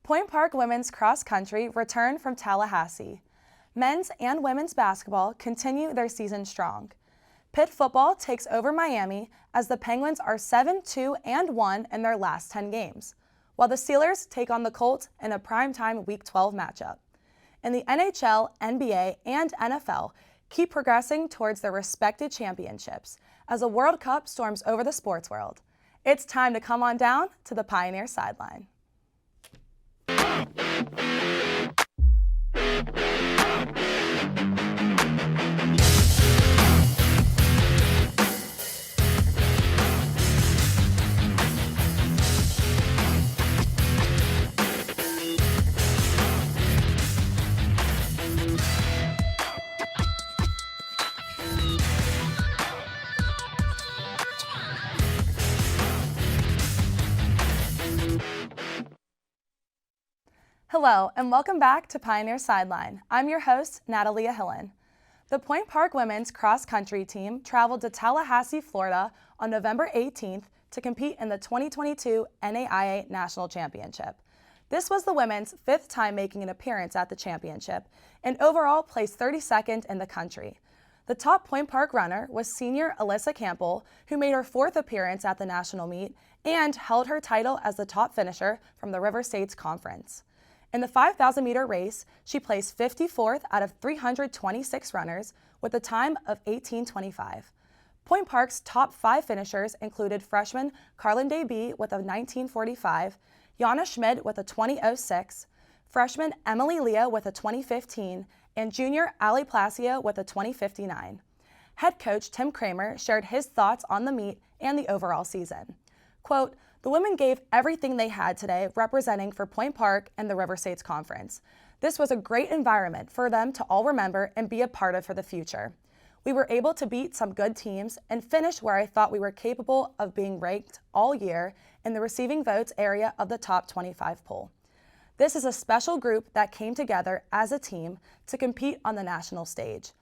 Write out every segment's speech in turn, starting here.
Point Park women's cross country returned from Tallahassee. Men's and women's basketball continue their season strong. Pitt football takes over Miami as the Penguins are 7-2-1 in their last 10 games, while the Steelers take on the Colts in a primetime Week 12 matchup. And the NHL, NBA, and NFL keep progressing towards their respected championships as the World Cup storms over the sports world. It's time to come on down to the Pioneer Sideline. Hello, and welcome back to Pioneer Sideline. I'm your host, Natalia Hillen. The Point Park women's cross-country team traveled to Tallahassee, Florida on November 18th to compete in the 2022 NAIA National Championship. This was the women's fifth time making an appearance at the championship and overall placed 32nd in the country. The top Point Park runner was senior Alyssa Campbell, who made her fourth appearance at the national meet and held her title as the top finisher from the River States Conference. In the 5,000-meter race, she placed 54th out of 326 runners with a time of 18:25. Point Park's top five finishers included freshman Carlin Deby with a 19:45, Jana Schmid with a 20:06, freshman Emily Leah with a 20:15, and junior Ali Placio with a 20:59. Head coach Tim Kramer shared his thoughts on the meet and the overall season. Quote, "The women gave everything they had today representing for Point Park and the River States Conference. This was a great environment for them to all remember and be a part of for the future. We were able to beat some good teams and finish where I thought we were capable of being ranked all year in the receiving votes area of the top 25 poll. This is a special group that came together as a team to compete on the national stage.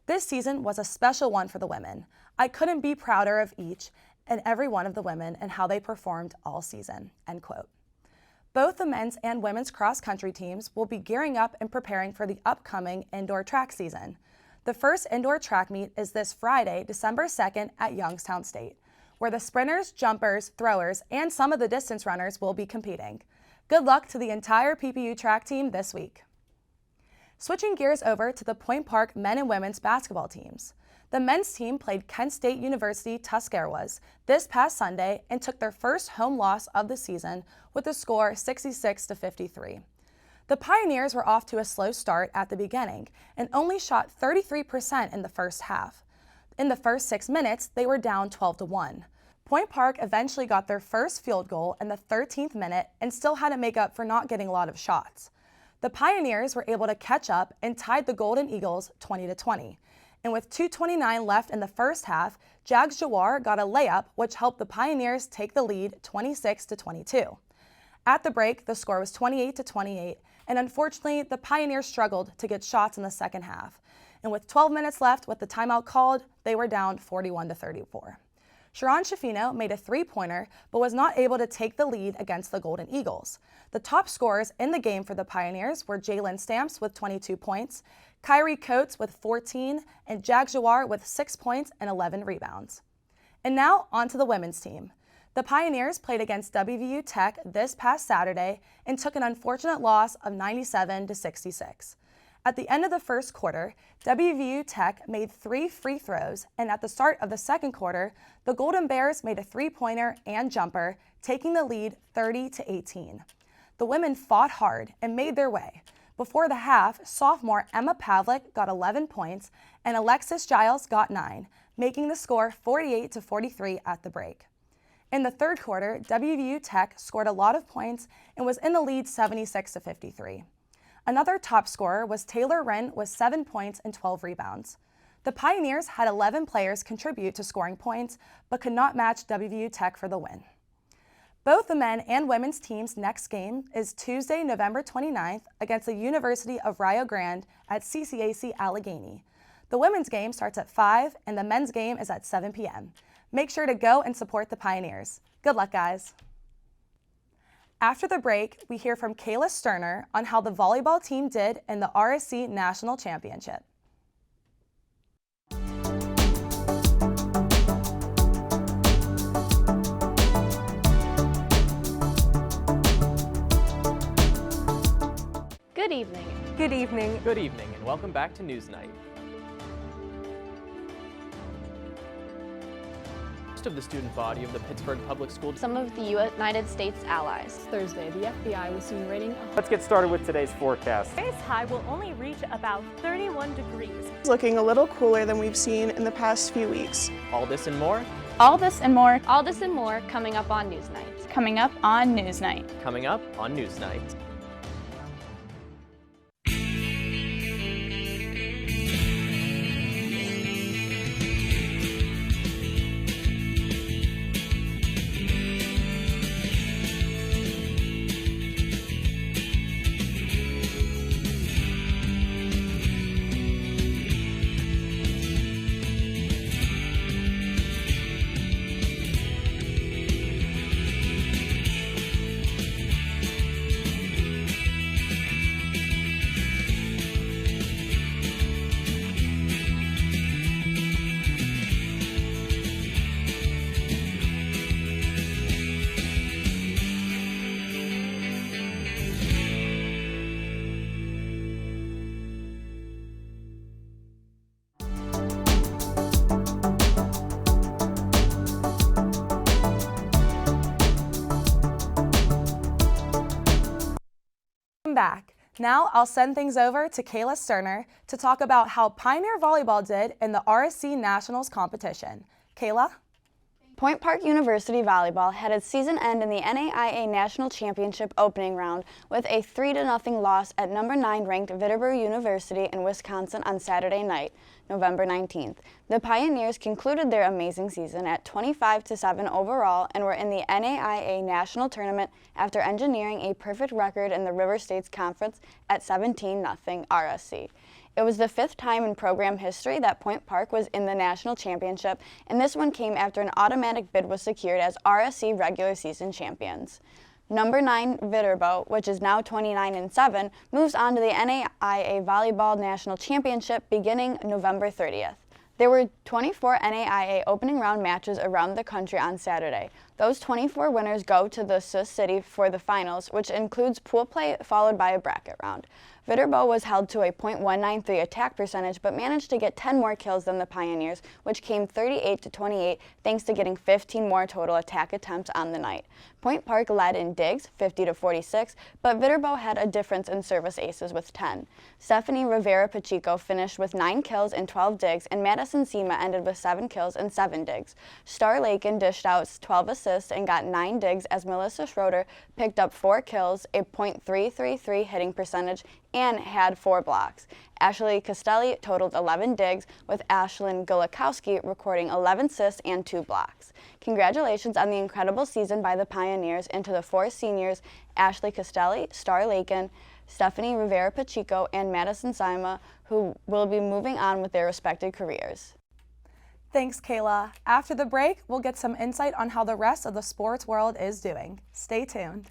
This season was a special one for the women. I couldn't be prouder of each and every one of the women and how they performed all season," end quote. Both the men's and women's cross-country teams will be gearing up and preparing for the upcoming indoor track season. The first indoor track meet is this Friday, December 2nd at Youngstown State, where the sprinters, jumpers, throwers, and some of the distance runners will be competing. Good luck to the entire PPU track team this week. Switching gears over to the Point Park men and women's basketball teams. The men's team played Kent State University Tuscarawas this past Sunday and took their first home loss of the season with the score 66-53. The Pioneers were off to a slow start at the beginning and only shot 33% in the first half. In the first 6 minutes, they were down 12-1. Point Park eventually got their first field goal in the 13th minute and still had to make up for not getting a lot of shots. The Pioneers were able to catch up and tied the Golden Eagles 20-20. And with 2:29 left in the first half, Jags Jawar got a layup, which helped the Pioneers take the lead 26-22. At the break, the score was 28-28, and unfortunately, the Pioneers struggled to get shots in the second half. And with 12 minutes left with the timeout called, they were down 41-34. Sharon Shafino made a three-pointer, but was not able to take the lead against the Golden Eagles. The top scorers in the game for the Pioneers were Jalen Stamps with 22 points, Kyrie Coates with 14, and Jag Jawar with 6 points and 11 rebounds. And now on to the women's team. The Pioneers played against WVU Tech this past Saturday and took an unfortunate loss of 97-66. At the end of the first quarter, WVU Tech made 3 free throws, and at the start of the second quarter, the Golden Bears made a three-pointer and jumper, taking the lead 30-18. The women fought hard and made their way. Before the half, sophomore Emma Pavlik got 11 points and Alexis Giles got 9, making the score 48-43 at the break. In the third quarter, WVU Tech scored a lot of points and was in the lead 76-53. Another top scorer was Taylor Wren with 7 points and 12 rebounds. The Pioneers had 11 players contribute to scoring points, but could not match WVU Tech for the win. Both the men and women's teams' next game is Tuesday, November 29th against the University of Rio Grande at CCAC Allegheny. The women's game starts at 5 and the men's game is at 7 p.m. Make sure to go and support the Pioneers. Good luck, guys. After the break, we hear from Kayla Sterner on how the volleyball team did in the RSC National Championship. Good evening. Good evening. Good evening and welcome back to Newsnight. Most of the student body of the Pittsburgh Public School. Some of the United States allies. Thursday, the FBI was seen raiding. Let's get started with today's forecast. Today's high will only reach about 31 degrees. It's looking a little cooler than we've seen in the past few weeks. All this and more. All this and more All this and more coming up on Newsnight. coming up on Newsnight. Coming up on Newsnight. Back. Now I'll send things over to Kayla Sterner to talk about how Pioneer Volleyball did in the RSC Nationals competition. Kayla? Point Park University Volleyball had its season end in the NAIA National Championship opening round with a 3-0 loss at number 9 ranked Vitterbury University in Wisconsin on Saturday night, November 19th. The Pioneers concluded their amazing season at 25-7 overall and were in the NAIA National Tournament after engineering a perfect record in the River States Conference at 17-0 RSC. It was the 5th time in program history that Point Park was in the national championship, and this one came after an automatic bid was secured as RSC regular season champions. Number 9 Viterbo, which is now 29-7, moves on to the NAIA Volleyball National Championship beginning November 30th. There were 24 NAIA opening round matches around the country on Saturday. Those 24 winners go to the Sioux City for the finals, which includes pool play followed by a bracket round. Viterbo was held to a .193 attack percentage, but managed to get 10 more kills than the Pioneers, which came 38-28 thanks to getting 15 more total attack attempts on the night. Point Park led in digs, 50-46, but Viterbo had a difference in service aces with 10. Stephanie Rivera-Pacheco finished with 9 kills and 12 digs, and Madison Sema ended with 7 kills and 7 digs. Star Lakin dished out 12 assists and got 9 digs as Melissa Schroeder picked up 4 kills, a .333 hitting percentage, and had 4 blocks. Ashley Castelli totaled 11 digs, with Ashlyn Gulikowski recording 11 assists and 2 blocks. Congratulations on the incredible season by the Pioneers and to the 4 seniors, Ashley Castelli, Star Lakin, Stephanie Rivera-Pacheco, and Madison Sima, who will be moving on with their respective careers. Thanks, Kayla. After the break, we'll get some insight on how the rest of the sports world is doing. Stay tuned.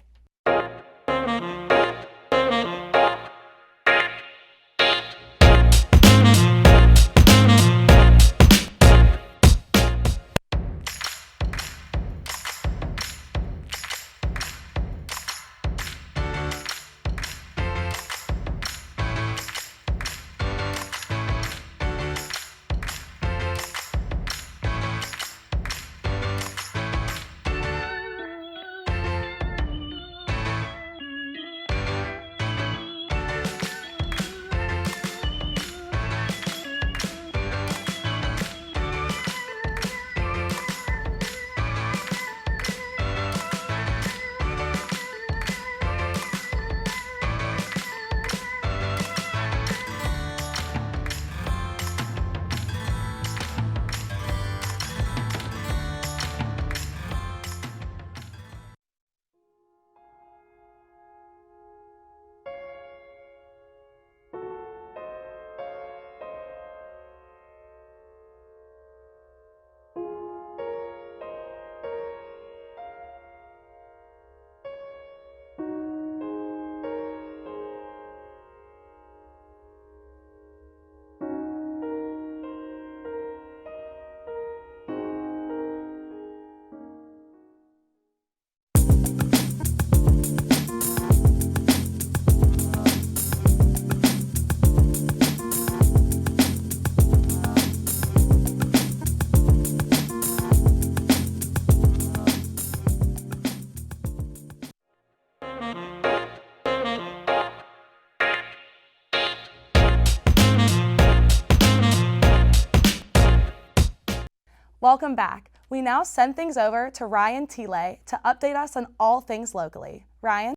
Welcome back. We now send things over to Ryan Tile to update us on all things locally. Ryan?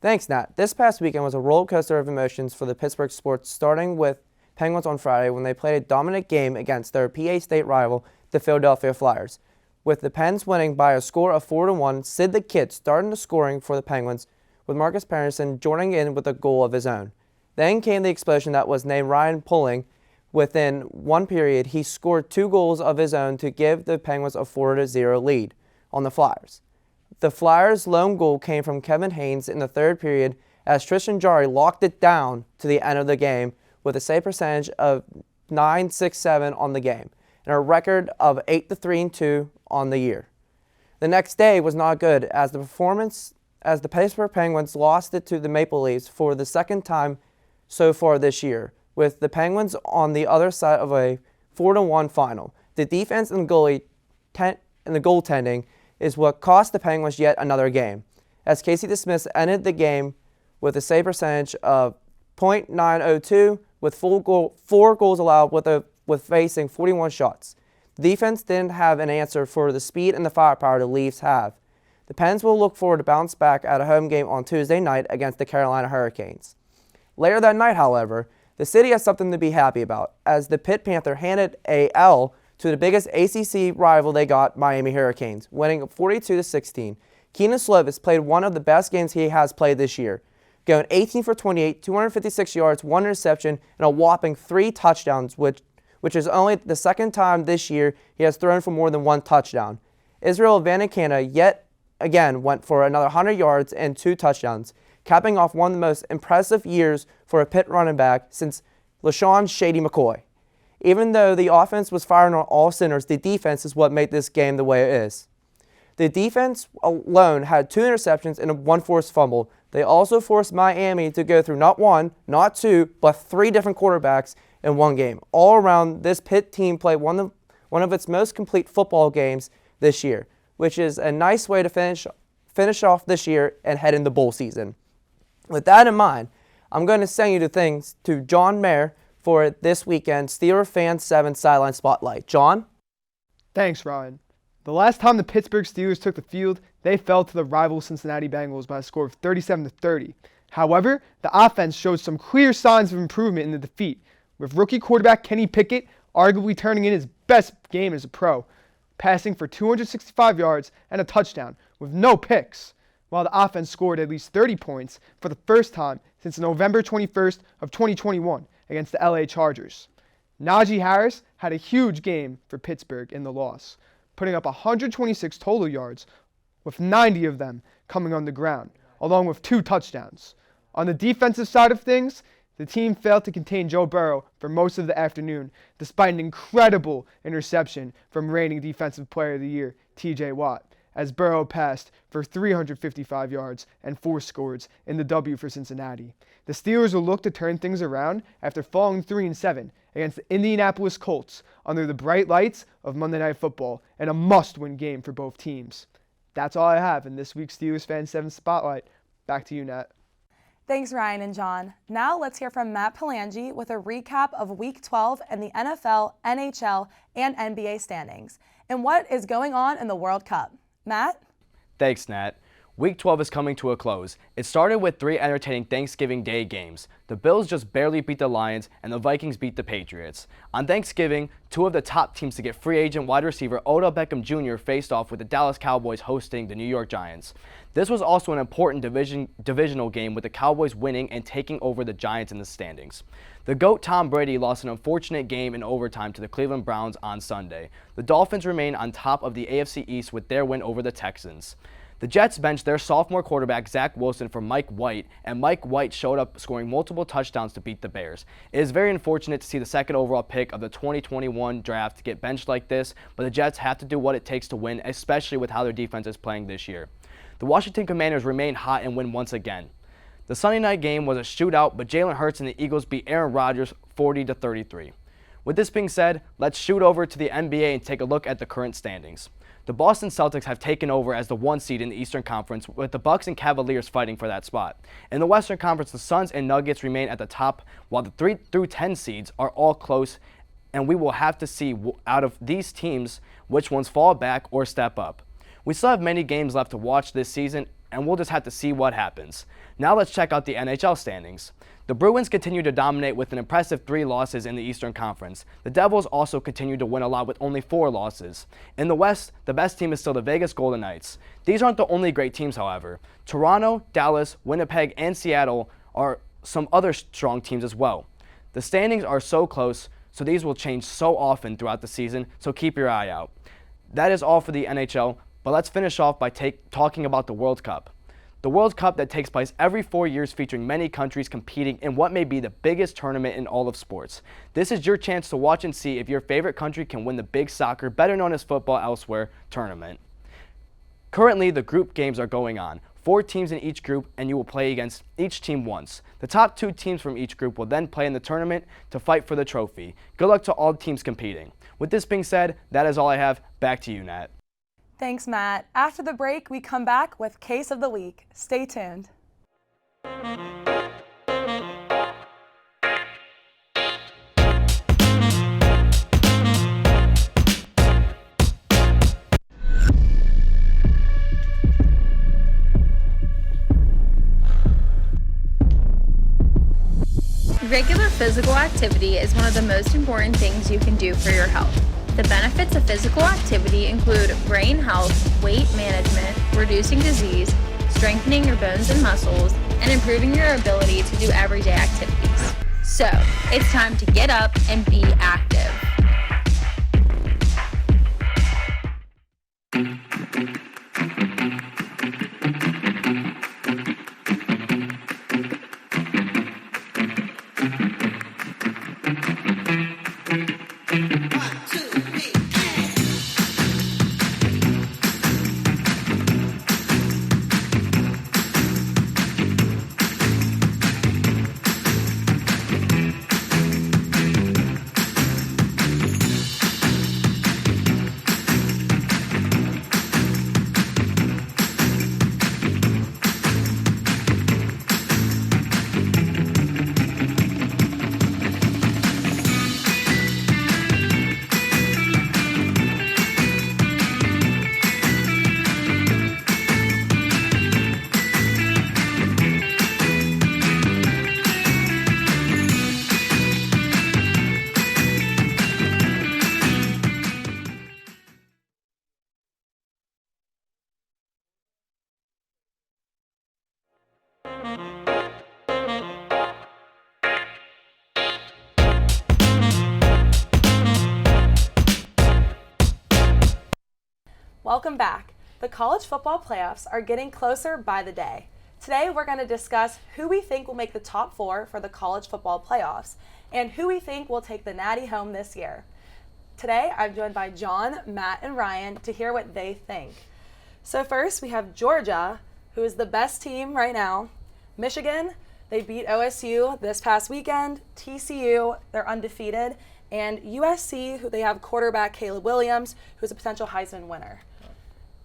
Thanks, Nat. This past weekend was a roller coaster of emotions for the Pittsburgh sports, starting with Penguins on Friday when they played a dominant game against their PA State rival, the Philadelphia Flyers. With the Pens winning by a score of 4-1, Sid the Kid starting the scoring for the Penguins, with Marcus Patterson joining in with a goal of his own. Then came the explosion that was named Ryan Pulling. Within one period, he scored 2 goals of his own to give the Penguins a 4-0 lead on the Flyers. The Flyers' lone goal came from Kevin Haynes in the third period as Tristan Jarry locked it down to the end of the game with a save percentage of .967 on the game and a record of 8-3-2 on the year. The next day was not good as the Pittsburgh Penguins lost it to the Maple Leafs for the second time so far this year, with the Penguins on the other side of a 4-1 final. The defense and the goaltending is what cost the Penguins yet another game, as Casey DeSmith ended the game with a save percentage of .902 with 4 goals allowed with facing 41 shots. The defense didn't have an answer for the speed and the firepower the Leafs have. The Pens will look forward to bounce back at a home game on Tuesday night against the Carolina Hurricanes. Later that night, however, the city has something to be happy about, as the Pitt Panther handed a L to the biggest ACC rival they got, Miami Hurricanes, winning 42-16. Keenan Slovis played one of the best games he has played this year, going 18 for 28, 256 yards, 1 interception, and a whopping 3 touchdowns, which is only the second time this year he has thrown for more than 1 touchdown. Israel Vanikana yet again went for another 100 yards and 2 touchdowns, capping off one of the most impressive years for a Pitt running back since LaShawn Shady McCoy. Even though the offense was firing on all cylinders, the defense is what made this game the way it is. The defense alone had 2 interceptions and 1 forced fumble. They also forced Miami to go through not 1, not 2, but 3 different quarterbacks in one game. All around, this Pitt team played one of its most complete football games this year, which is a nice way to finish off this year and head into bowl season. With that in mind, I'm going to send you to John Mayer for this weekend's Steeler Fan 7 Sideline Spotlight. John? Thanks, Ryan. The last time the Pittsburgh Steelers took the field, they fell to the rival Cincinnati Bengals by a score of 37-30. However, the offense showed some clear signs of improvement in the defeat, with rookie quarterback Kenny Pickett arguably turning in his best game as a pro, passing for 265 yards and a touchdown with no picks, while the offense scored at least 30 points for the first time since November 21st of 2021 against the LA Chargers. Najee Harris had a huge game for Pittsburgh in the loss, putting up 126 total yards, with 90 of them coming on the ground, along with 2 touchdowns. On the defensive side of things, the team failed to contain Joe Burrow for most of the afternoon, despite an incredible interception from reigning Defensive Player of the Year, TJ Watt, as Burrow passed for 355 yards and 4 scores in the W for Cincinnati. The Steelers will look to turn things around after falling 3-7 against the Indianapolis Colts under the bright lights of Monday Night Football, and a must-win game for both teams. That's all I have in this week's Steelers Fan 7 Spotlight. Back to you, Nat. Thanks, Ryan and John. Now let's hear from Matt Palangi with a recap of Week 12 and the NFL, NHL, and NBA standings, and what is going on in the World Cup. Matt? Thanks, Nat. Week 12 is coming to a close. It started with 3 entertaining Thanksgiving Day games. The Bills just barely beat the Lions, and the Vikings beat the Patriots. On Thanksgiving, 2 of the top teams to get free agent wide receiver Odell Beckham Jr. faced off with the Dallas Cowboys hosting the New York Giants. This was also an important divisional game, with the Cowboys winning and taking over the Giants in the standings. The GOAT Tom Brady lost an unfortunate game in overtime to the Cleveland Browns on Sunday. The Dolphins remain on top of the AFC East with their win over the Texans. The Jets benched their sophomore quarterback Zach Wilson for Mike White, and Mike White showed up scoring multiple touchdowns to beat the Bears. It is very unfortunate to see the second overall pick of the 2021 draft get benched like this, but the Jets have to do what it takes to win, especially with how their defense is playing this year. The Washington Commanders remain hot and win once again. The Sunday night game was a shootout, but Jalen Hurts and the Eagles beat Aaron Rodgers 40-33. With this being said, let's shoot over to the NBA and take a look at the current standings. The Boston Celtics have taken over as the 1 seed in the Eastern Conference, with the Bucks and Cavaliers fighting for that spot. In the Western Conference, the Suns and Nuggets remain at the top, while the 3 through 10 seeds are all close and we will have to see out of these teams which ones fall back or step up. We still have many games left to watch this season, and we'll just have to see what happens. Now let's check out the NHL standings. The Bruins continue to dominate with an impressive 3 losses in the Eastern Conference. The Devils also continue to win a lot with only 4 losses. In the West, the best team is still the Vegas Golden Knights. These aren't the only great teams, however. Toronto, Dallas, Winnipeg, and Seattle are some other strong teams as well. The standings are so close, so these will change so often throughout the season, so keep your eye out. That is all for the NHL, but let's finish off by talking about the World Cup. The World Cup that takes place every 4 years, featuring many countries competing in what may be the biggest tournament in all of sports. This is your chance to watch and see if your favorite country can win the big soccer, better known as football elsewhere, tournament. Currently, the group games are going on. 4 teams in each group, and you will play against each team once. The top 2 teams from each group will then play in the tournament to fight for the trophy. Good luck to all teams competing. With this being said, that is all I have. Back to you, Nat. Thanks, Matt. After the break, we come back with Case of the Week. Stay tuned. Regular physical activity is one of the most important things you can do for your health. The benefits of physical activity include brain health, weight management, reducing disease, strengthening your bones and muscles, and improving your ability to do everyday activities. So, it's time to get up and be active. Welcome back. The college football playoffs are getting closer by the day. Today we're going to discuss who we think will make the top 4 for the college football playoffs and who we think will take the Natty home this year. Today I'm joined by John, Matt, and Ryan to hear what they think. So first we have Georgia, who is the best team right now. Michigan, they beat OSU this past weekend. TCU, they're undefeated. And USC, who they have quarterback Caleb Williams, who's a potential Heisman winner.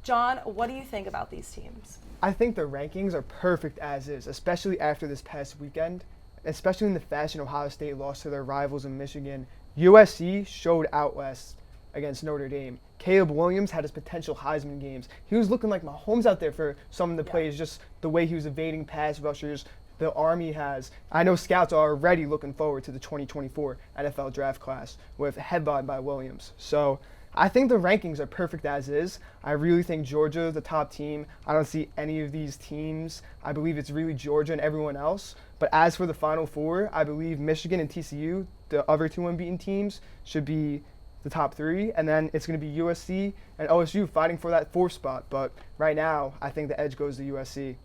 John, what do you think about these teams? I think the rankings are perfect as is, especially after this past weekend, especially in the fashion Ohio State lost to their rivals in Michigan. USC showed out west against Notre Dame. Caleb Williams had his potential Heisman games. He was looking like Mahomes out there for some of the plays, just the way he was evading pass rushers, the arm he has. I know scouts are already looking forward to the 2024 NFL draft class with headlined by Williams. So I think the rankings are perfect as is. I really think Georgia is the top team. I don't see any of these teams. I believe it's really Georgia and everyone else. But as for the Final Four, I believe Michigan and TCU, the other 2 unbeaten teams, should be the top 3. And then it's going to be USC and OSU fighting for that 4th spot. But right now, I think the edge goes to USC.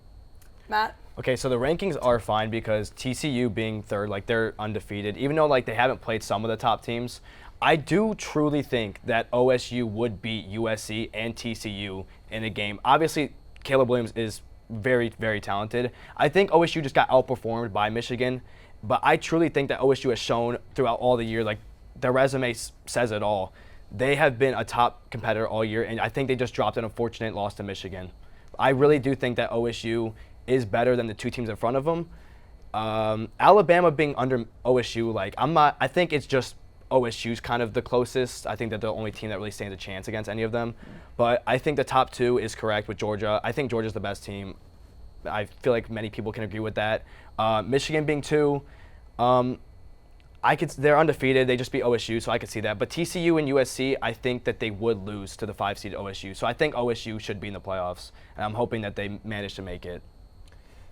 Matt? Okay, so the rankings are fine because TCU being 3rd, like they're undefeated, even though like they haven't played some of the top teams. I do truly think that OSU would beat USC and TCU in a game. Obviously, Caleb Williams is very, very talented. I think OSU just got outperformed by Michigan, but I truly think that OSU has shown throughout all the year, like their resume says it all. They have been a top competitor all year, and I think they just dropped an unfortunate loss to Michigan. I really do think that OSU is better than the 2 teams in front of them. Alabama being under OSU, like I think it's just OSU's kind of the closest. I think they're the only team that really stands a chance against any of them. But I think the top 2 is correct with Georgia. I think Georgia's the best team. I feel like many people can agree with that. Michigan being 2, they're undefeated. They just beat OSU, so I could see that. But TCU and USC, I think that they would lose to the 5-seed OSU. So I think OSU should be in the playoffs, and I'm hoping that they manage to make it.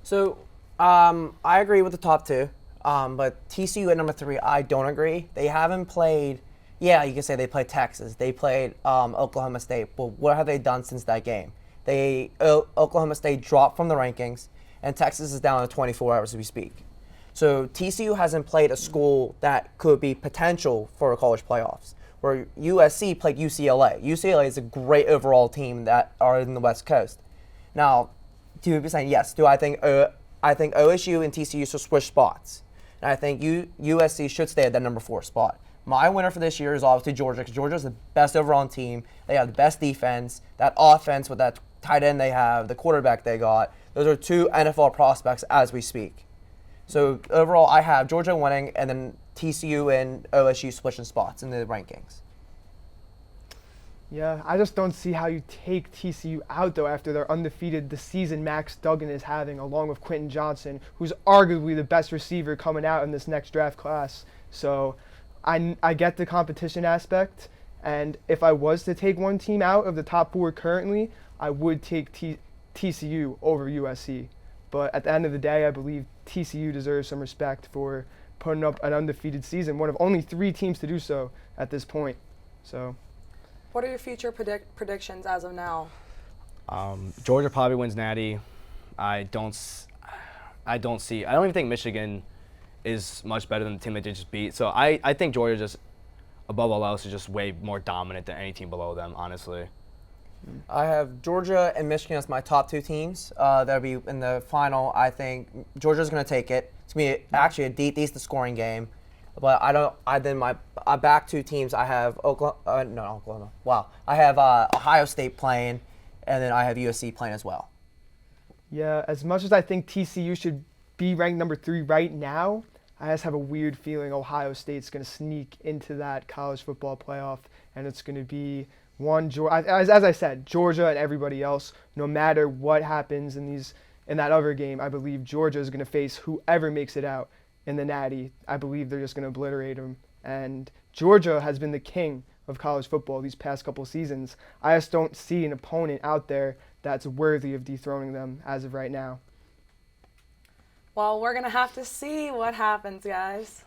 So I agree with the top 2, but TCU at number 3, I don't agree. They haven't played. Yeah, you can say they played Texas. They played Oklahoma State. But what have they done since that game? Oklahoma State dropped from the rankings, and Texas is down to 24 hours as we speak. So TCU hasn't played a school that could be potential for college playoffs, where USC played UCLA. UCLA is a great overall team that are in the West Coast. Now, to be saying yes, do I think OSU and TCU should switch spots, and I think USC should stay at that number 4 spot. My winner for this year is obviously Georgia, because Georgia's the best overall team. They have the best defense, that offense with that tight end they have, the quarterback they got. Those are 2 NFL prospects as we speak. So overall, I have Georgia winning, and then TCU and OSU switching spots in the rankings. Yeah, I just don't see how you take TCU out, though, after they're undefeated the season Max Duggan is having, along with Quentin Johnson, who's arguably the best receiver coming out in this next draft class. So I get the competition aspect, and if I was to take one team out of the top 4 currently, I would take TCU over USC. But at the end of the day, I believe TCU deserves some respect for putting up an undefeated season, one of only 3 teams to do so at this point. So, What are your future predictions as of now? Georgia probably wins Natty. I don't even think Michigan is much better than the team they just beat. So I think Georgia, just above all else, is just way more dominant than any team below them, honestly. I have Georgia and Michigan as my top 2 teams. That'll be in the final. I think Georgia's going to take it. It's going to be actually a decent scoring game. But my back 2 teams, I have Oklahoma. Wow. I have Ohio State playing, and then I have USC playing as well. Yeah, as much as I think TCU should be ranked number 3 right now, I just have a weird feeling Ohio State's going to sneak into that college football playoff, and it's going to be as I said, Georgia and everybody else. No matter what happens in that other game, I believe Georgia is going to face whoever makes it out in the Natty. I believe they're just going to obliterate them. And Georgia has been the king of college football these past couple seasons. I just don't see an opponent out there that's worthy of dethroning them as of right now. Well, we're going to have to see what happens, guys.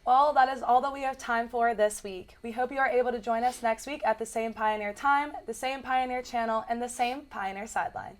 Well, that is all that we have time for this week. We hope you are able to join us next week at the same Pioneer time, the same Pioneer channel, and the same Pioneer Sideline.